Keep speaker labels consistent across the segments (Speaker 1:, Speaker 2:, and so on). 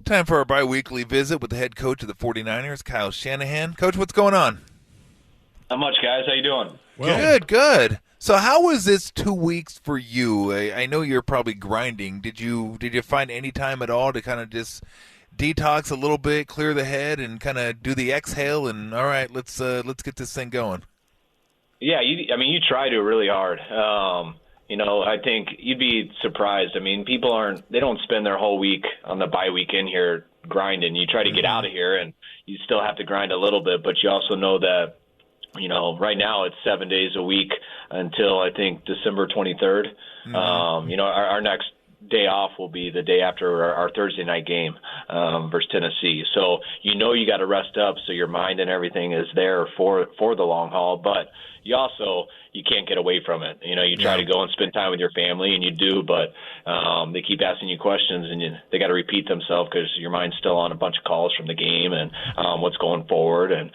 Speaker 1: Time for our bi-weekly visit with the head coach of the 49ers, Kyle Shanahan. Coach, what's going on?
Speaker 2: Not much, guys. How you doing?
Speaker 3: Well,
Speaker 1: Good. So how was this 2 weeks for you? I know you're probably grinding. Did you find any time at all to kind of just detox a little bit, clear the head, and kind of do the exhale? And all right, let's get this thing going.
Speaker 2: Yeah, you try to really hard. I think you'd be surprised. I mean, they don't spend their whole week on the bye week in here grinding. You try to get out of here, and you still have to grind a little bit, but you also know that, right now it's 7 days a week until I think December 23rd. Our next day off will be the day after our Thursday night game versus Tennessee. So you got to rest up so your mind and everything is there for the long haul. But you can't get away from it. You try to go and spend time with your family, and you do, but they keep asking you questions, and they got to repeat themselves because your mind's still on a bunch of calls from the game and what's going forward. And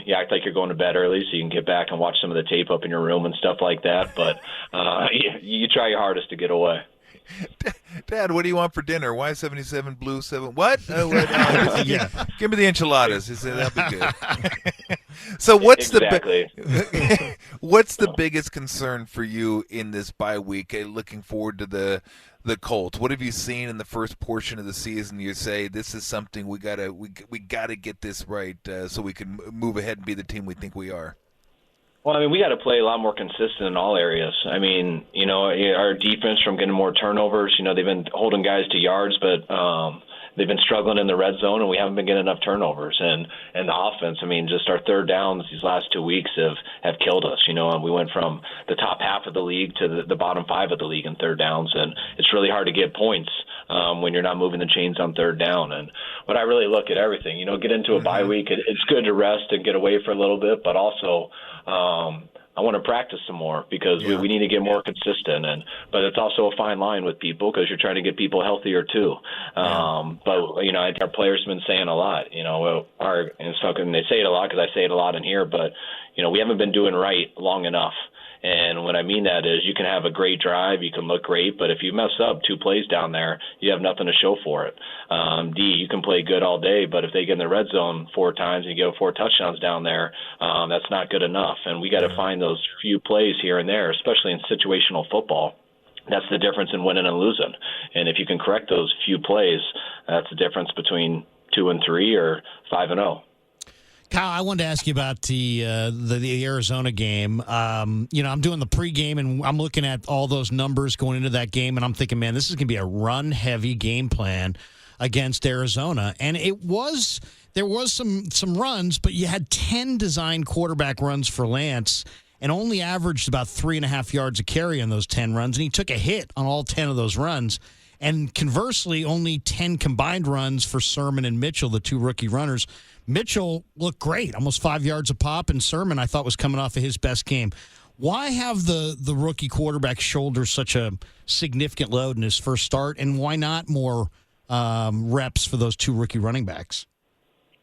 Speaker 2: you act like you're going to bed early so you can get back and watch some of the tape up in your room and stuff like that. But you try your hardest to get away.
Speaker 1: Dad, what do you want for dinner? Why 77 blue 7? What?
Speaker 3: Yeah.
Speaker 1: Give me the enchiladas. He said that'd be good. So what's the biggest concern for you in this bye week? Looking forward to the Colts. What have you seen in the first portion of the season? You say this is something we gotta get this right so we can move ahead and be the team we think we are.
Speaker 2: Well, we got to play a lot more consistent in all areas. Our defense from getting more turnovers, they've been holding guys to yards, but they've been struggling in the red zone, and we haven't been getting enough turnovers. And the offense, just our third downs these last 2 weeks have killed us, and we went from the top half of the league to the bottom 5 of the league in third downs, and it's really hard to get points when you're not moving the chains on third down. And but I really look at everything, get into a bye week. It's good to rest and get away for a little bit, but also I want to practice some more because we need to get more consistent. But it's also a fine line with people because you're trying to get people healthier too. But I think our players have been saying a lot. And they say it a lot because I say it a lot in here. But we haven't been doing right long enough. And what I mean that is you can have a great drive, you can look great, but if you mess up 2 plays down there, you have nothing to show for it. You can play good all day, but if they get in the red zone 4 times and you get 4 touchdowns down there, that's not good enough. And we got to find those few plays here and there, especially in situational football. That's the difference in winning and losing. And if you can correct those few plays, that's the difference between 2-3 or 5-0.
Speaker 3: Kyle, I wanted to ask you about the Arizona game. I'm doing the pregame, and I'm looking at all those numbers going into that game, and I'm thinking, man, this is going to be a run-heavy game plan against Arizona. And there was some runs, but you had 10 designed quarterback runs for Lance and only averaged about 3.5 yards a carry on those 10 runs, and he took a hit on all 10 of those runs. And conversely, only 10 combined runs for Sermon and Mitchell, the 2 rookie runners. Mitchell looked great, almost 5 yards a pop, and Sermon, I thought, was coming off of his best game. Why have the rookie quarterback shoulder such a significant load in his first start, and why not more reps for those 2 rookie running backs?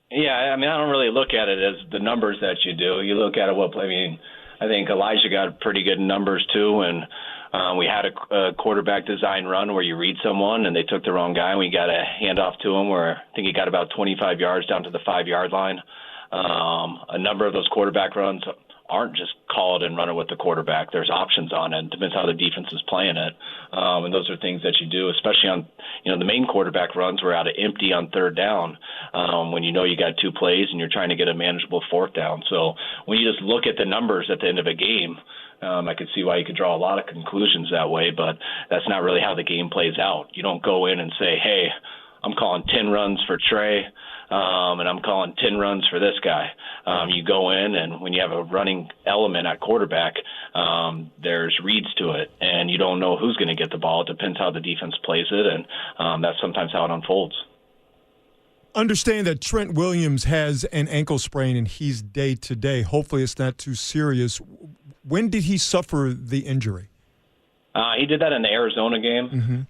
Speaker 2: Yeah, I don't really look at it as the numbers that you do. You look at it, I think Elijah got pretty good numbers too, and we had a quarterback design run where you read someone and they took the wrong guy, and we got a handoff to him where I think he got about 25 yards down to the 5-yard line. A number of those quarterback runs aren't just called and run it with the quarterback. There's options on it. It depends how the defense is playing it. And those are things that you do, especially on, the main quarterback runs were out of empty on third down when you got 2 plays and you're trying to get a manageable 4th down. So when you just look at the numbers at the end of a game, I could see why you could draw a lot of conclusions that way, but that's not really how the game plays out. You don't go in and say, hey, I'm calling 10 runs for Trey, and I'm calling 10 runs for this guy. You go in, and when you have a running element at quarterback, there's reads to it, and you don't know who's going to get the ball. It depends how the defense plays it, and that's sometimes how it unfolds.
Speaker 4: Understand that Trent Williams has an ankle sprain, and he's day-to-day. Hopefully it's not too serious. When did he suffer the injury?
Speaker 2: He did that in the Arizona game.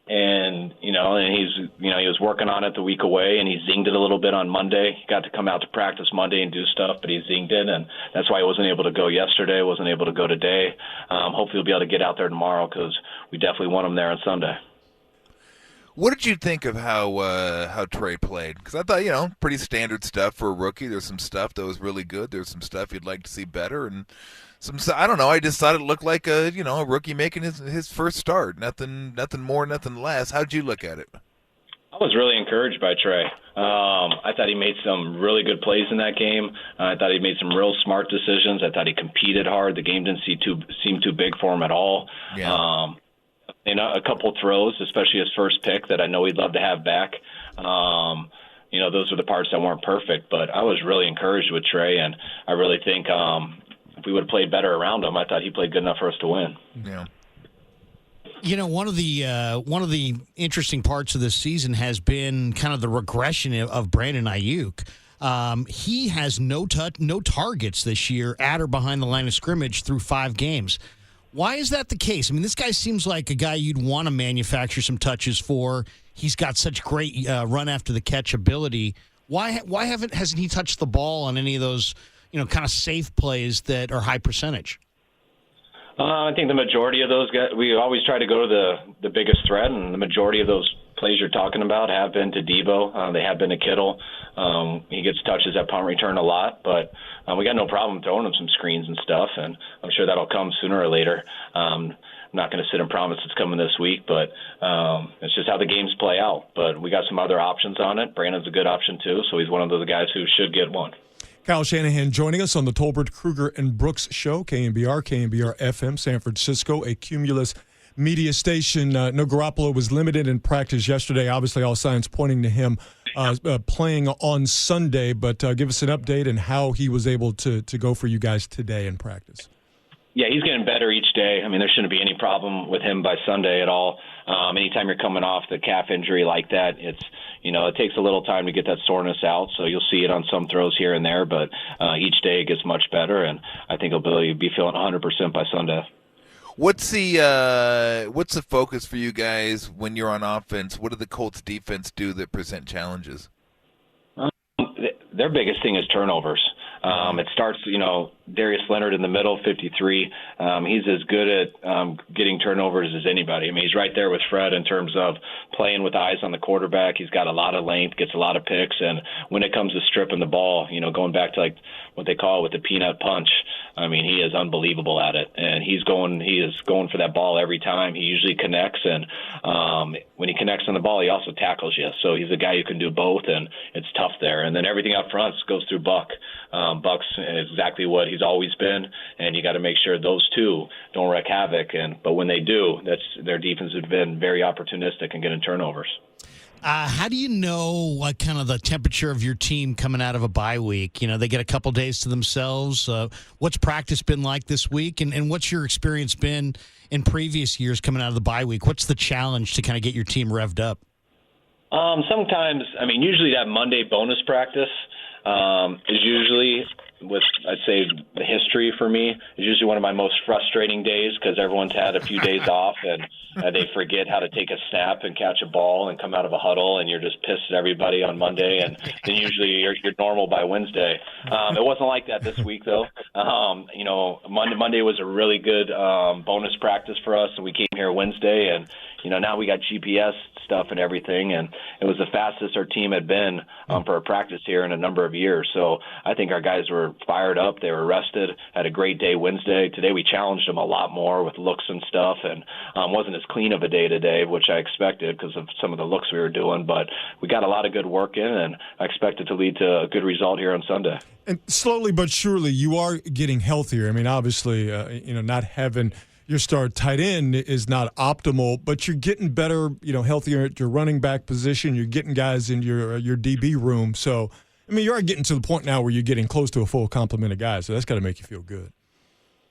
Speaker 2: And he was working on it the week away, and he zinged it a little bit on Monday. He got to come out to practice Monday and do stuff, but he zinged it, and that's why he wasn't able to go yesterday, wasn't able to go today. Hopefully he'll be able to get out there tomorrow because we definitely want him there on Sunday.
Speaker 1: What did you think of how Trey played? Because I thought, pretty standard stuff for a rookie. There's some stuff that was really good. There's some stuff you'd like to see better, and I don't know. I just thought it looked like a rookie making his first start. Nothing more, nothing less. How'd you look at it?
Speaker 2: I was really encouraged by Trey. I thought he made some really good plays in that game. I thought he made some real smart decisions. I thought he competed hard. The game didn't seem too big for him at all.
Speaker 1: Yeah.
Speaker 2: A couple throws, especially his first pick, that I know he'd love to have back. Those were the parts that weren't perfect, but I was really encouraged with Trey, and I really think if we would have played better around him, I thought he played good enough for us to win.
Speaker 1: Yeah.
Speaker 3: One of the interesting parts of this season has been kind of the regression of Brandon Ayuk. He has no targets this year at or behind the line of scrimmage through 5 games. Why is that the case? I mean, this guy seems like a guy you'd want to manufacture some touches for. He's got such great run after the catch ability. Why hasn't he touched the ball on any of those kind of safe plays that are high percentage?
Speaker 2: I think the majority of those guys, we always try to go to the biggest threat, and the majority of those plays you're talking about have been to Debo. They have been to Kittle. He gets touches at punt return a lot, but we got no problem throwing him some screens and stuff, and I'm sure that'll come sooner or later. I'm not going to sit and promise it's coming this week, but it's just how the games play out. But we got some other options on it. Brandon's a good option too, so he's one of those guys who should get one.
Speaker 4: Kyle Shanahan joining us on the Tolbert, Kruger, and Brooks show, KNBR FM, San Francisco, a Cumulus media station. No, Garoppolo was limited in practice yesterday. Obviously, all signs pointing to him playing on Sunday, but give us an update on how he was able to go for you guys today in practice.
Speaker 2: Yeah, he's getting better each day. I mean, there shouldn't be any problem with him by Sunday at all. Anytime you're coming off the calf injury like that, it takes a little time to get that soreness out. So you'll see it on some throws here and there, but each day it gets much better, and I think he'll be feeling 100% by Sunday.
Speaker 1: What's the focus for you guys when you're on offense? What do the Colts defense do that present challenges?
Speaker 2: Their biggest thing is turnovers. It starts, Darius Leonard in the middle, 53. He's as good at getting turnovers as anybody. I mean, he's right there with Fred in terms of playing with eyes on the quarterback. He's got a lot of length, gets a lot of picks, and when it comes to stripping the ball, going back to like what they call it with the peanut punch, I mean, he is unbelievable at it, and he is going for that ball every time. He usually connects, and when he connects on the ball, he also tackles you. So he's a guy who can do both, and it's tough there. And then everything up front goes through Buck. Buck's exactly what he's always been, and you got to make sure those two don't wreak havoc. But when they do, their defense has been very opportunistic in getting turnovers.
Speaker 3: How do you know what kind of the temperature of your team coming out of a bye week? They get a couple days to themselves. What's practice been like this week, and what's your experience been in previous years coming out of the bye week? What's the challenge to kind of get your team revved up?
Speaker 2: Sometimes, usually that Monday bonus practice is usually, with I'd say the history for me, is usually one of my most frustrating days because everyone's had a few days off and they forget how to take a snap and catch a ball and come out of a huddle, and you're just pissed at everybody on Monday, and then usually you're normal by Wednesday. It wasn't like that this week though. Monday was a really good bonus practice for us, and we came here Wednesday, and now we got GPS stuff and everything, and it was the fastest our team had been for a practice here in a number of years. So I think our guys were fired up. They were rested, had a great day Wednesday. Today we challenged them a lot more with looks and stuff, and wasn't as clean of a day today, which I expected because of some of the looks we were doing, but we got a lot of good work in, and I expect it to lead to a good result here on Sunday. And
Speaker 4: slowly but surely you are getting healthier. I mean, obviously, not having your star tight end is not optimal, but you're getting better, healthier at your running back position. You're getting guys in your DB room. So, you are getting to the point now where you're getting close to a full complement of guys. So that's got to make you feel good.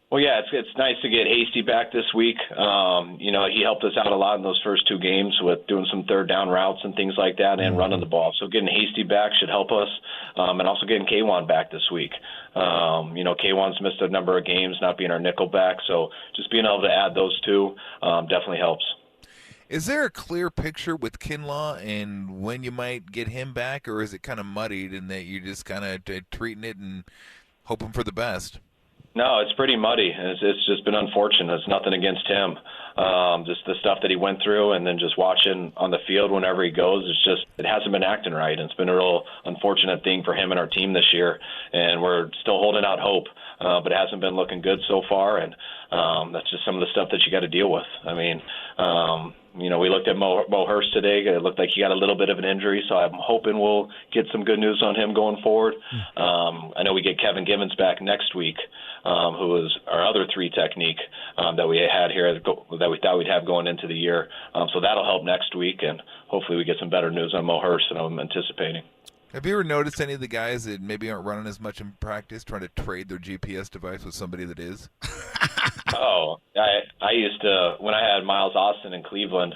Speaker 2: Well, yeah, it's nice to get Hasty back this week. He helped us out a lot in those first 2 games with doing some third down routes and things like that and running the ball. So getting Hasty back should help us, and also getting Kwan back this week. Kwan's missed a number of games, not being our nickel back. So just being able to add those 2 definitely helps.
Speaker 1: Is there a clear picture with Kinlaw and when you might get him back, or is it kind of muddied in that you're just kind of treating it and hoping for the best?
Speaker 2: No, it's pretty muddy. It's just been unfortunate. It's nothing against him. just the stuff that he went through, and then just watching on the field whenever he goes, it hasn't been acting right. And it's been a real unfortunate thing for him and our team this year, and we're still holding out hope, but it hasn't been looking good so far, and that's just some of the stuff that you got to deal with. I mean, we looked at Mo Hurst today. It looked like he got a little bit of an injury, so I'm hoping we'll get some good news on him going forward. I know we get Kevin Givens back next week, who is our other 3 technique that we had here that we thought we'd have going into the year. So that'll help next week, and hopefully we get some better news on Mo Hurst than I'm anticipating.
Speaker 1: Have you ever noticed any of the guys that maybe aren't running as much in practice trying to trade their GPS device with somebody that is?
Speaker 2: Oh, I used to, when I had Miles Austin in Cleveland,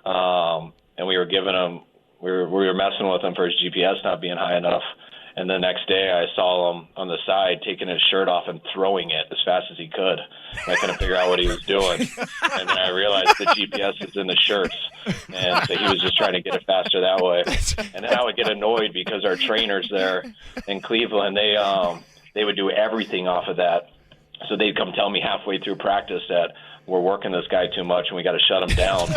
Speaker 2: and we were giving him, we were messing with him for his GPS not being high enough. And the next day I saw him on the side taking his shirt off and throwing it as fast as he could. And I couldn't figure out what he was doing. And then I realized the GPS is in the shirts. And so he was just trying to get it faster that way. And then I would get annoyed because our trainers there in Cleveland, they would do everything off of that. So they'd come tell me halfway through practice that we're working this guy too much and we got to shut him down.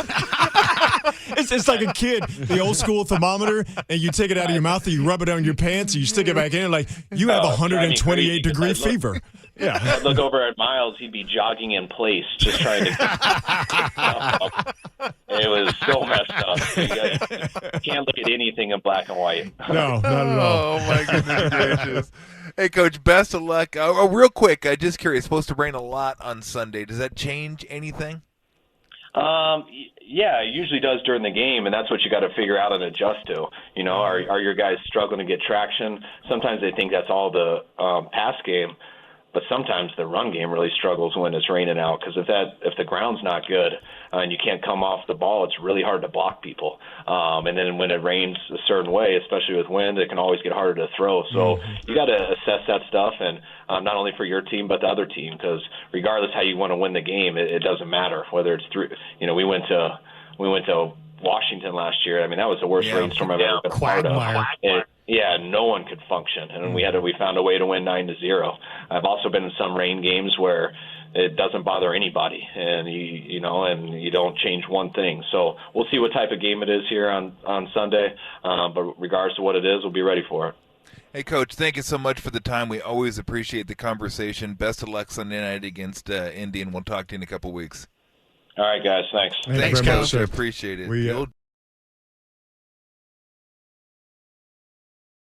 Speaker 4: It's like a kid, the old school thermometer, and you take it out of your mouth and you rub it on your pants and you stick it back in, like you have 128-degree fever. Yeah.
Speaker 2: I'd look over at Miles, he'd be jogging in place, just trying to it was so messed up. You can't look at anything in black and white.
Speaker 4: No, not at all.
Speaker 1: Oh, my goodness gracious. Hey, Coach, best of luck. Real quick, I'm just curious, supposed to rain a lot on Sunday. Does that change anything?
Speaker 2: Yeah, it usually does during the game, and that's what you got to figure out and adjust to. Are your guys struggling to get traction? Sometimes they think that's all the pass game, but sometimes the run game really struggles when it's raining out, because if the ground's not good and you can't come off the ball, it's really hard to block people. And then when it rains a certain way, especially with wind, it can always get harder to throw. So you got to assess that stuff, and not only for your team but the other team, because regardless how you want to win the game, it doesn't matter whether it's through. We went to Washington last year. I mean, that was the worst rainstorm I've ever been a part of. Yeah, no one could function, and we found a way to win 9-0. I've also been in some rain games where it doesn't bother anybody, and you don't change one thing. So we'll see what type of game it is here on Sunday. But regardless of what it is, we'll be ready for it.
Speaker 1: Hey, Coach, thank you so much for the time. We always appreciate the conversation. Best of luck Sunday night against Indy, and we'll talk to you in a couple weeks.
Speaker 2: All right, guys. Thanks.
Speaker 1: Thanks, Coach. I appreciate it.